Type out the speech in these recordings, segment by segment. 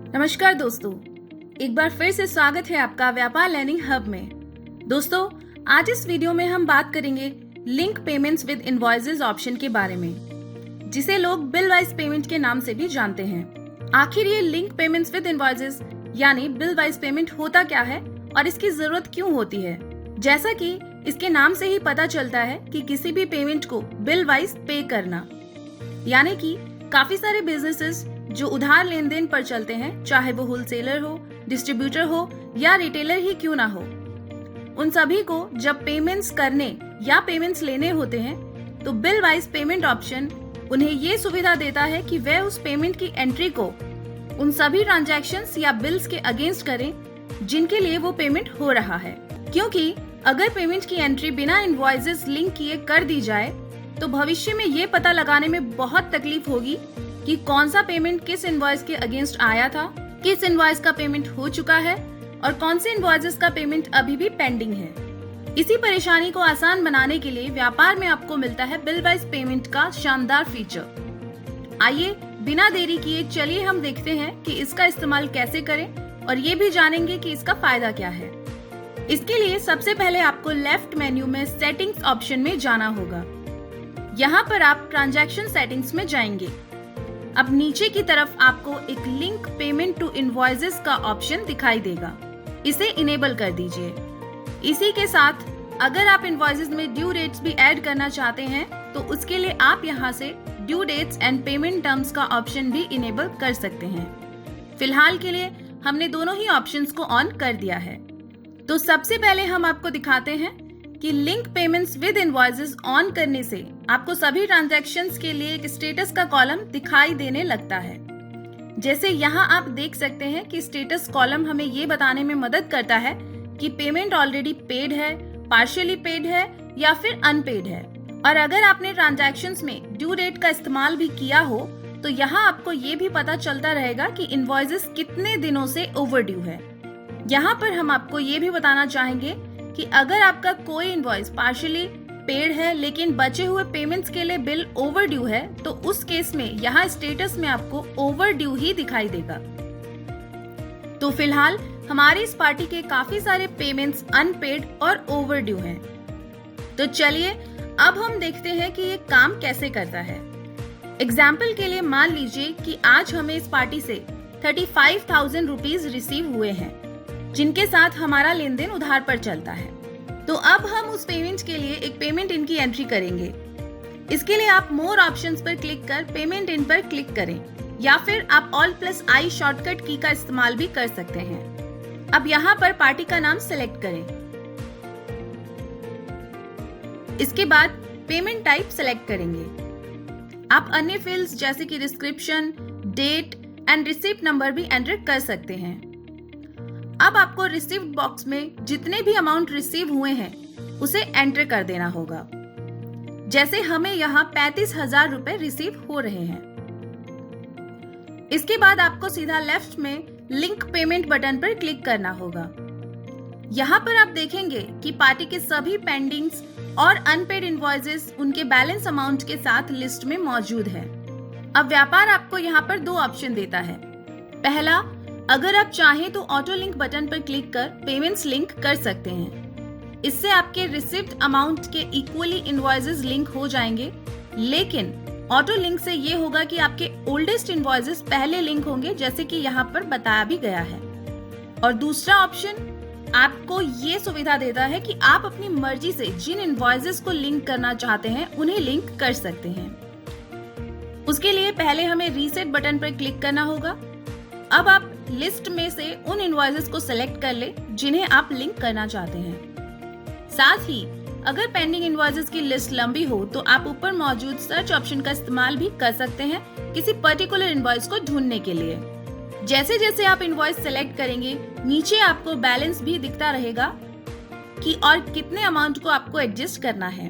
नमस्कार दोस्तों, एक बार फिर से स्वागत है आपका व्यापार लर्निंग हब में। दोस्तों, आज इस वीडियो में हम बात करेंगे link payments with invoices option के बारे में, जिसे लोग बिल वाइज पेमेंट के नाम से भी जानते हैं। आखिर ये लिंक पेमेंट्स विद इनवॉइसेस यानी बिल वाइज पेमेंट होता क्या है और इसकी जरूरत क्यों होती है? जैसा कि इसके नाम से ही पता चलता है कि किसी भी पेमेंट को बिल वाइज पे करना, यानी कि काफी सारे बिजनेसेस जो उधार लेन देन पर चलते हैं, चाहे वो होलसेलर हो, डिस्ट्रीब्यूटर हो या रिटेलर ही क्यों ना हो, उन सभी को जब पेमेंट्स करने या पेमेंट्स लेने होते हैं तो बिल वाइज पेमेंट ऑप्शन उन्हें ये सुविधा देता है कि वे उस पेमेंट की एंट्री को उन सभी ट्रांजैक्शंस या बिल्स के अगेंस्ट करें जिनके लिए वो पेमेंट हो रहा है। क्योंकि अगर पेमेंट की एंट्री बिना इनवॉइसेस लिंक किए कर दी जाए तो भविष्य में ये पता लगाने में बहुत तकलीफ होगी कि कौन सा पेमेंट किस इनवॉइस के अगेंस्ट आया था, किस इनवॉइस का पेमेंट हो चुका है और कौन से इनवॉइसेस का पेमेंट अभी भी पेंडिंग है। इसी परेशानी को आसान बनाने के लिए व्यापार में आपको मिलता है बिल वाइज पेमेंट का शानदार फीचर। आइए बिना देरी किए चलिए हम देखते हैं कि इसका इस्तेमाल कैसे करें और ये भी जानेंगे कि इसका फायदा क्या है। इसके लिए सबसे पहले आपको लेफ्ट मेन्यू में सेटिंग्स ऑप्शन में जाना होगा। यहाँ पर आप ट्रांजैक्शन सेटिंग्स में जाएंगे। अब नीचे की तरफ आपको एक लिंक पेमेंट टू इनवॉइसेस का ऑप्शन दिखाई देगा, इसे इनेबल कर दीजिए। इसी के साथ अगर आप इनवॉइसेस में ड्यू डेट्स भी ऐड करना चाहते हैं तो उसके लिए आप यहाँ से due dates and payment terms का ऑप्शन भी इनेबल कर सकते हैं। फिलहाल के लिए हमने दोनों ही ऑप्शंस को ऑन कर दिया है। तो सबसे पहले हम आपको दिखाते हैं कि link payments with invoices on करने से आपको सभी ट्रांजैक्शंस के लिए एक स्टेटस का कॉलम दिखाई देने लगता है। जैसे यहाँ आप देख सकते हैं कि स्टेटस कॉलम हमें ये बताने में मदद करता है कि पेमेंट ऑलरेडी पेड है, पार्शियली पेड है या फिर अनपेड है। और अगर आपने ट्रांजैक्शंस में ड्यू डेट का इस्तेमाल भी किया हो तो यहाँ आपको ये भी पता चलता रहेगा कि इनवॉइसेस कितने दिनों से ओवरड्यू है। यहाँ पर हम आपको ये भी बताना चाहेंगे कि अगर आपका कोई इनवॉइस पार्शियली पेड है लेकिन बचे हुए पेमेंट्स के लिए बिल ओवरड्यू है तो उस केस में यहाँ स्टेटस में आपको ओवरड्यू ही दिखाई देगा। तो फिलहाल हमारी इस पार्टी के काफी सारे पेमेंट्स अनपेड और ओवरड्यू हैं। तो चलिए अब हम देखते हैं कि ये काम कैसे करता है। एग्जाम्पल के लिए मान लीजिए कि आज हमें इस पार्टी से 35,000 रुपीज रिसीव हुए हैं जिनके साथ हमारा लेन देन उधार पर चलता है। तो अब हम उस पेमेंट के लिए एक पेमेंट इन की एंट्री करेंगे। इसके लिए आप मोर ऑप्शंस पर क्लिक कर पेमेंट इन पर क्लिक करें या फिर आप Alt+I शॉर्टकट की का इस्तेमाल भी कर सकते हैं। अब यहाँ पर पार्टी का नाम सेलेक्ट करें। इसके बाद पेमेंट टाइप सेलेक्ट करेंगे। आप अन्य फील्ड्स जैसे कि description, date and receipt number भी एंटर कर सकते हैं। अब आपको रिसीव्ड बॉक्स में जितने भी अमाउंट रिसीव हुए हैं उसे एंटर कर देना होगा। जैसे हमें यहाँ 35,000 रुपए रिसीव हो रहे हैं। इसके बाद आपको सीधा लेफ्ट में लिंक पेमेंट बटन पर क्लिक करना होगा। यहाँ पर आप देखेंगे कि पार्टी के सभी पेंडिंग्स और अनपेड इनवॉइसेस उनके बैलेंस अमाउंट के साथ लिस्ट में मौजूद है। अब व्यापार आपको यहाँ पर दो ऑप्शन देता है। पहला, अगर आप चाहें तो ऑटो लिंक बटन पर क्लिक कर पेमेंट्स लिंक कर सकते हैं। इससे आपके रिसीव्ड अमाउंट के इक्वली इनवॉइसेस लिंक हो जाएंगे, लेकिन ऑटो लिंक से ये होगा कि आपके ओल्डेस्ट इनवॉइसेस पहले लिंक होंगे, जैसे कि यहाँ पर बताया भी गया है। और दूसरा ऑप्शन आपको ये सुविधा देता है कि आप अपनी मर्जी से जिन इनवॉइसेस को लिंक करना चाहते हैं उन्हें लिंक कर सकते हैं। उसके लिए पहले हमें रीसेट बटन पर क्लिक करना होगा। अब आप लिस्ट में से उन इनवॉइसेस को सिलेक्ट कर ले जिन्हें आप लिंक करना चाहते हैं। साथ ही अगर पेंडिंग इनवॉइसेस की लिस्ट लंबी हो तो आप ऊपर मौजूद सर्च ऑप्शन का इस्तेमाल भी कर सकते हैं किसी पर्टिकुलर इनवॉइस को ढूंढने के लिए। जैसे जैसे आप इनवॉइस सेलेक्ट करेंगे नीचे आपको बैलेंस भी दिखता रहेगा कि और कितने अमाउंट को आपको एडजस्ट करना है।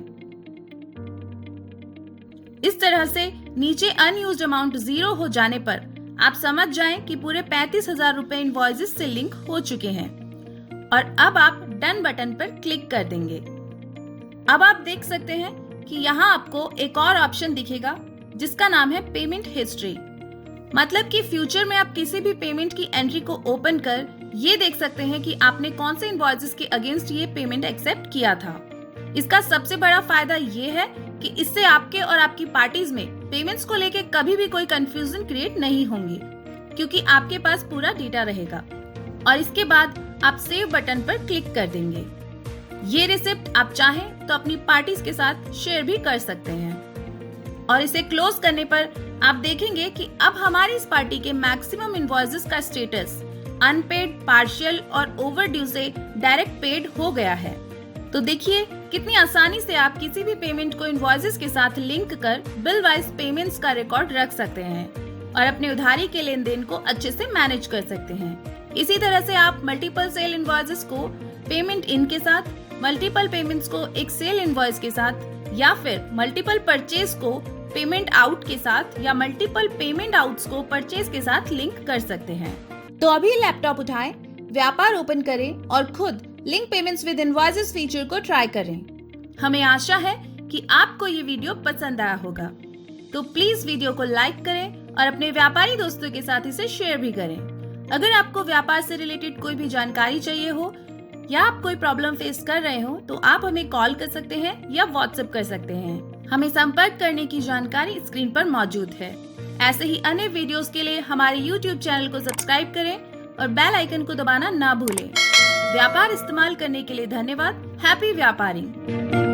इस तरह से नीचे अनयूज्ड अमाउंट 0 हो जाने पर आप समझ जाएं कि पूरे 35,000 रुपए इनवॉइसेस से लिंक हो चुके हैं और अब आप डन बटन पर क्लिक कर देंगे। अब आप देख सकते हैं कि यहाँ आपको एक और ऑप्शन दिखेगा जिसका नाम है पेमेंट हिस्ट्री। मतलब कि फ्यूचर में आप किसी भी पेमेंट की एंट्री को ओपन कर ये देख सकते हैं कि आपने कौन से इनवॉइसेस के अगेंस्ट ये पेमेंट एक्सेप्ट किया था। इसका सबसे बड़ा फायदा ये है कि इससे आपके और आपकी पार्टीज में पेमेंट्स को लेके कभी भी कोई कंफ्यूजन क्रिएट नहीं होंगी, क्योंकि आपके पास पूरा डेटा रहेगा। और इसके बाद आप सेव बटन पर क्लिक कर देंगे। ये रिसिप्ट आप चाहें तो अपनी पार्टीज के साथ शेयर भी कर सकते हैं। और इसे क्लोज करने पर आप देखेंगे कि अब हमारी इस पार्टी के मैक्सिमम इनवॉइसेस का स्टेटस अनपेड, पार्शियल और ओवरड्यू से डायरेक्ट पेड हो गया है। तो देखिए कितनी आसानी से आप किसी भी पेमेंट को इनवॉइसेस के साथ लिंक कर बिल वाइज पेमेंट्स का रिकॉर्ड रख सकते हैं और अपने उधारी के लेन देन को अच्छे से मैनेज कर सकते हैं। इसी तरह से आप मल्टीपल सेल इनवॉइसेस को पेमेंट इन के साथ, मल्टीपल पेमेंट्स को एक सेल इनवॉइस के साथ, या फिर मल्टीपल परचेज को पेमेंट आउट के साथ, या मल्टीपल पेमेंट आउट्स को परचेज के साथ लिंक कर सकते हैं। तो अभी लैपटॉप उठाएं, व्यापार ओपन करें और खुद link payments with invoices feature को ट्राई करें। हमें आशा है कि आपको ये वीडियो पसंद आया होगा। तो प्लीज वीडियो को लाइक करें और अपने व्यापारी दोस्तों के साथ इसे शेयर भी करें। अगर आपको व्यापार से रिलेटेड कोई भी जानकारी चाहिए हो या आप कोई प्रॉब्लम फेस कर रहे हो तो आप हमें कॉल कर सकते हैं या व्हाट्सएप कर सकते हैं। हमें संपर्क करने की जानकारी स्क्रीन पर मौजूद है। ऐसे ही अन्य वीडियोस के लिए हमारे YouTube चैनल को सब्सक्राइब करें और बेल आइकन को दबाना ना भूलें। व्यापार इस्तेमाल करने के लिए धन्यवाद। हैप्पी व्यापारिंग।